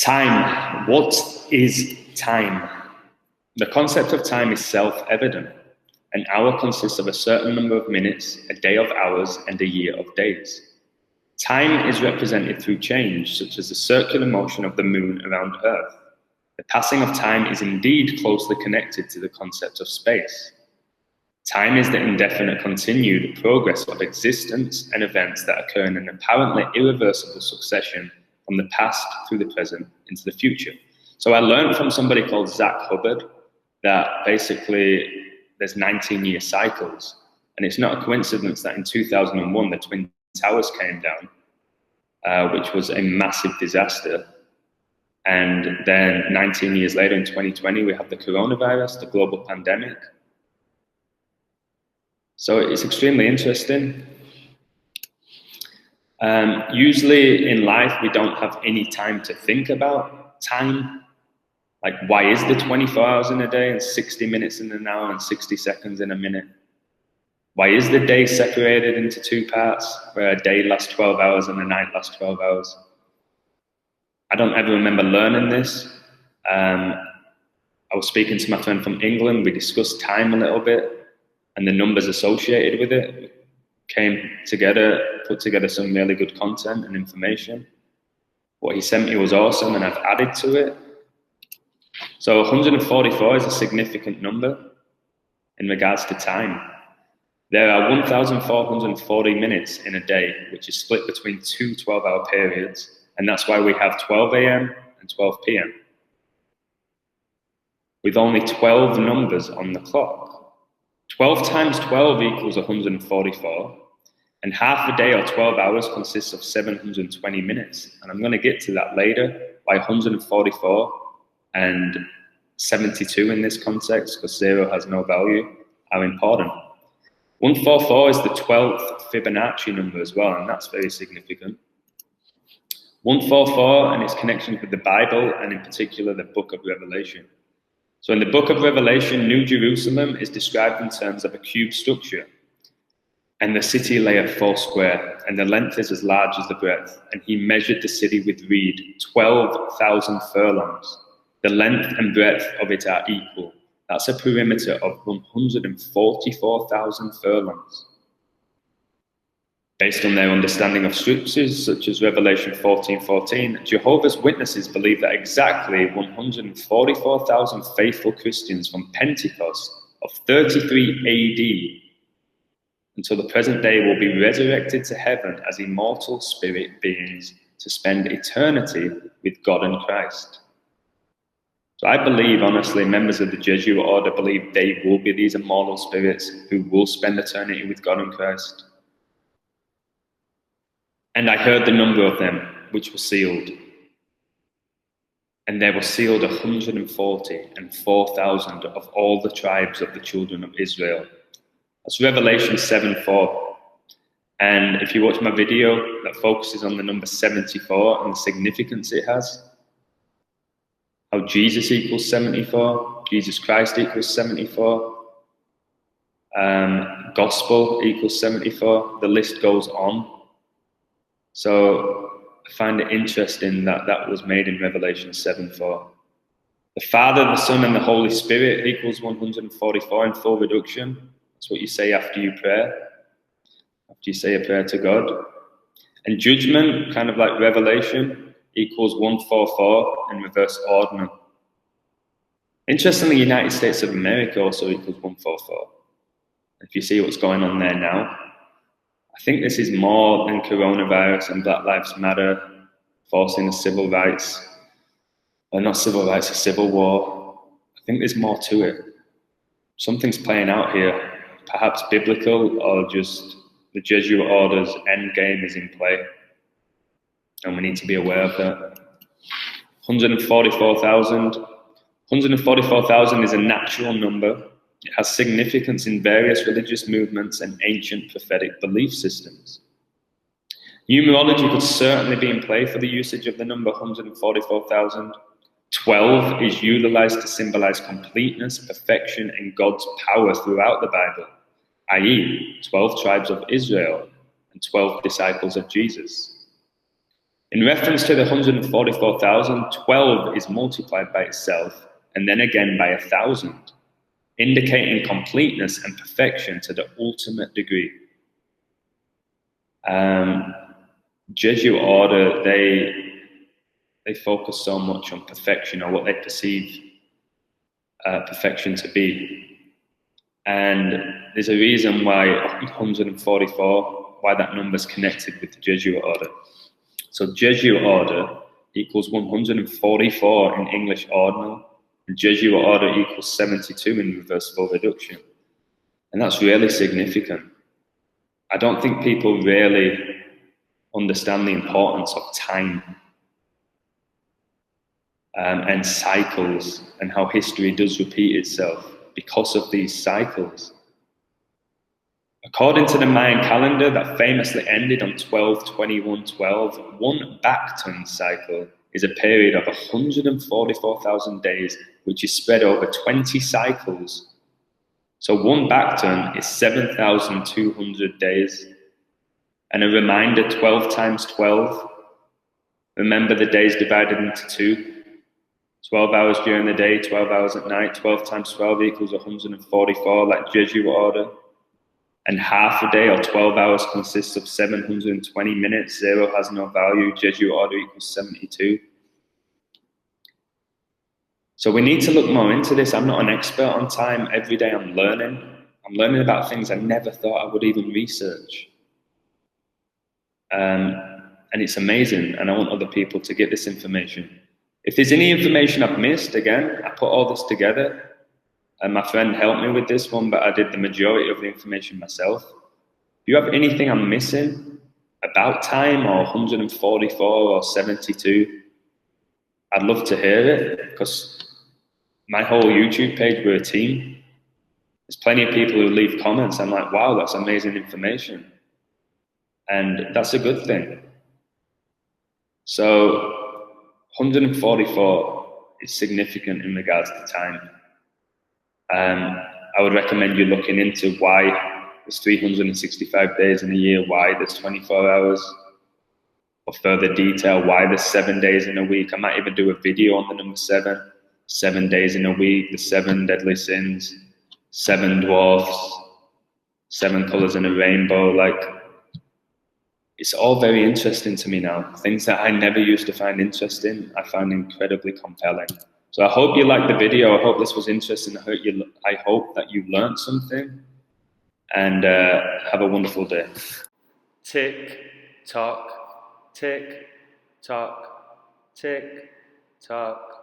Time. What is time? The concept of time is self-evident. An hour consists of a certain number of minutes, a day of hours, and a year of days. Time is represented through change, such as the circular motion of the moon around Earth. The passing of time is indeed closely connected to the concept of space. Time is the indefinite continued progress of existence and events that occur in an apparently irreversible succession from the past through the present into the future. So I learned from somebody called Zach Hubbard that basically there's 19-year cycles. And it's not a coincidence that in 2001, the Twin Towers came down, which was a massive disaster. And then 19 years later, in 2020, we have the coronavirus, the global pandemic. So it's extremely interesting. Usually in life, we don't have any time to think about time. Like, why is there 24 hours in a day and 60 minutes in an hour and 60 seconds in a minute? Why is the day separated into two parts, where a day lasts 12 hours and a night lasts 12 hours? I don't ever remember learning this. I was speaking to my friend from England. We discussed time a little bit and the numbers associated with it. Came together, put together some really good content and information. What he sent me was awesome, and I've added to it. So 144 is a significant number in regards to time. There are 1,440 minutes in a day, which is split between two 12-hour periods, and that's why we have 12 a.m. and 12 p.m. with only 12 numbers on the clock. 12 times 12 equals 144, and half a day or 12 hours consists of 720 minutes. And I'm going to get to that later, why 144 and 72 in this context, because 0 has no value, are important. 144 is the 12th Fibonacci number as well, and that's very significant. 144 and its connections with the Bible, and in particular the book of Revelation. So in the book of Revelation, New Jerusalem is described in terms of a cube structure, and the city lay a full square, and the length is as large as the breadth. And he measured the city with reed, 12,000 furlongs. The length and breadth of it are equal. That's a perimeter of 144,000 furlongs. Based on their understanding of scriptures, such as Revelation 14:14, Jehovah's Witnesses believe that exactly 144,000 faithful Christians from Pentecost of 33 AD until the present day will be resurrected to heaven as immortal spirit beings to spend eternity with God and Christ. So I believe, honestly, members of the Jesuit order believe they will be these immortal spirits who will spend eternity with God and Christ. And I heard the number of them, which were sealed. And there were sealed 140 and 4,000 of all the tribes of the children of Israel. That's Revelation 7:4. And if you watch my video that focuses on the number 74 and the significance it has, how Jesus equals 74, Jesus Christ equals 74, gospel equals 74, the list goes on. So I find it interesting that that was made in Revelation 7:4. The Father, the Son, and the Holy Spirit equals 144 in full reduction. That's what you say after you pray, after you say a prayer to God. And judgment, kind of like Revelation, equals 144 in reverse ordinal. Interestingly, the United States of America also equals 144. If you see what's going on there now, I think this is more than coronavirus and Black Lives Matter forcing a civil rights, or not civil rights, a civil war. I think there's more to it. Something's playing out here, perhaps biblical, or just the Jesuit order's end game is in play. And we need to be aware of that. 144,000. 144,000 is a natural number. It has significance in various religious movements and ancient prophetic belief systems. Numerology could certainly be in play for the usage of the number 144,000. 12 is utilized to symbolize completeness, perfection, and God's power throughout the Bible, i.e., 12 tribes of Israel and 12 disciples of Jesus. In reference to the 144,000, 12 is multiplied by itself and then again by 1,000, indicating completeness and perfection to the ultimate degree. Jesuit order, they focus so much on perfection, or what they perceive perfection to be. And there's a reason why 144, why that number's connected with the Jesuit order. So Jesuit order equals 144 in English ordinal, and Jesuit order equals 72 in reversible reduction. And that's really significant. I don't think people really understand the importance of time and cycles, and how history does repeat itself because of these cycles. According to the Mayan calendar that famously ended on 12/21/12, one back-turn cycle is a period of 144,000 days, which is spread over 20 cycles. So one back-turn is 7,200 days. And a reminder, 12 times 12. Remember the days divided into two. 12 hours during the day, 12 hours at night. 12 times 12 equals 144, like Jesuit order. And half a day, or 12 hours, consists of 720 minutes. Zero has no value. Jesuit order equals 72. So we need to look more into this. I'm not an expert on time. Every day I'm learning. I'm learning about things I never thought I would even research. And it's amazing, and I want other people to get this information. If there's any information I've missed, again, I put all this together, and my friend helped me with this one, but I did the majority of the information myself. If you have anything I'm missing about time, or 144 or 72, I'd love to hear it, because my whole YouTube page, we're a team. There's plenty of people who leave comments. I'm like, wow, that's amazing information. And that's a good thing. So 144 is significant in regards to time. I would recommend you looking into why there's 365 days in a year, why there's 24 hours, or further detail, why there's 7 days in a week. I might even do a video on the number 7, 7 days in a week, the 7 deadly sins, 7 dwarfs, 7 colors in a rainbow. Like, it's all very interesting to me now. Things that I never used to find interesting, I find incredibly compelling. So I hope you liked the video. I hope this was interesting. I hope that you learned something. And have a wonderful day. Tick, tock, tick, tock, tick, tock.